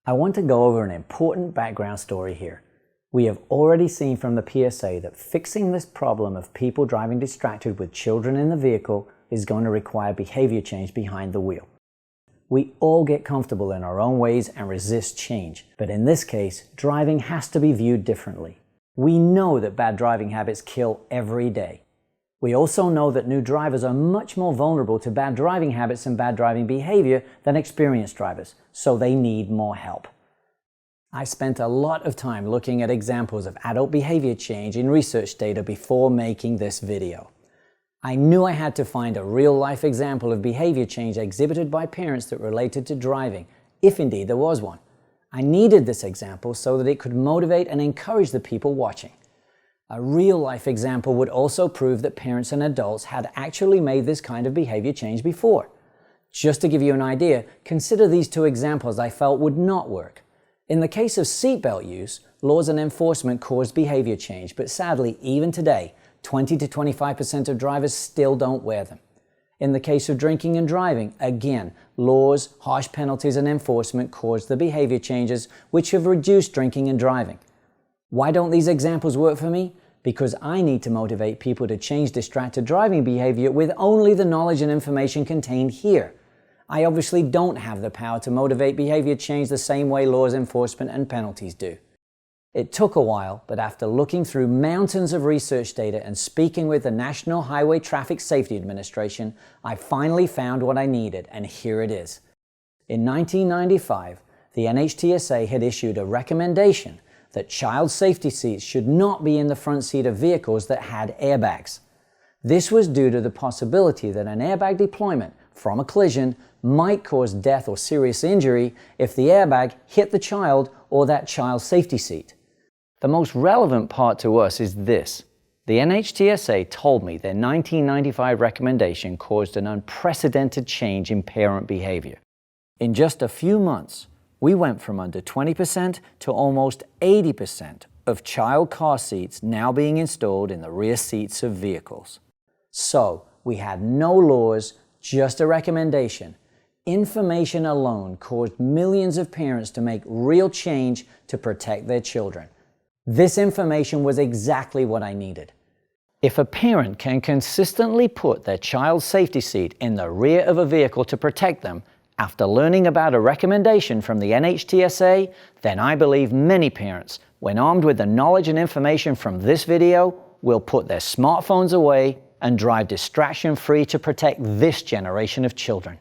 I want to go over an important background story here. We have already seen from the PSA that fixing this problem of people driving distracted with children in the vehicle is going to require behavior change behind the wheel. We all get comfortable in our own ways and resist change, but in this case, driving has to be viewed differently. We know that bad driving habits kill every day. We also know that new drivers are much more vulnerable to bad driving habits and bad driving behavior than experienced drivers, so they need more help. I spent a lot of time looking at examples of adult behavior change in research data before making this video. I knew I had to find a real-life example of behavior change exhibited by parents that related to driving, if indeed there was one. I needed this example so that it could motivate and encourage the people watching. A real-life example would also prove that parents and adults had actually made this kind of behavior change before. Just to give you an idea, consider these two examples I felt would not work. In the case of seatbelt use, laws and enforcement caused behavior change, but sadly, even today, 20 to 25% of drivers still don't wear them. In the case of drinking and driving, again, laws, harsh penalties, and enforcement caused the behavior changes which have reduced drinking and driving. Why don't these examples work for me? Because I need to motivate people to change distracted driving behavior with only the knowledge and information contained here. I obviously don't have the power to motivate behavior change the same way laws, enforcement, and penalties do. It took a while, but after looking through mountains of research data and speaking with the National Highway Traffic Safety Administration, I finally found what I needed, and here it is. In 1995, the NHTSA had issued a recommendation that child safety seats should not be in the front seat of vehicles that had airbags. This was due to the possibility that an airbag deployment from a collision might cause death or serious injury if the airbag hit the child or that child's safety seat. The most relevant part to us is this. The NHTSA told me their 1995 recommendation caused an unprecedented change in parent behavior. In just a few months, we went from under 20% to almost 80% of child car seats now being installed in the rear seats of vehicles. So, we had no laws, just a recommendation. Information alone caused millions of parents to make real change to protect their children. This information was exactly what I needed. If a parent can consistently put their child's safety seat in the rear of a vehicle to protect them, after learning about a recommendation from the NHTSA, then I believe many parents, when armed with the knowledge and information from this video, will put their smartphones away and drive distraction-free to protect this generation of children.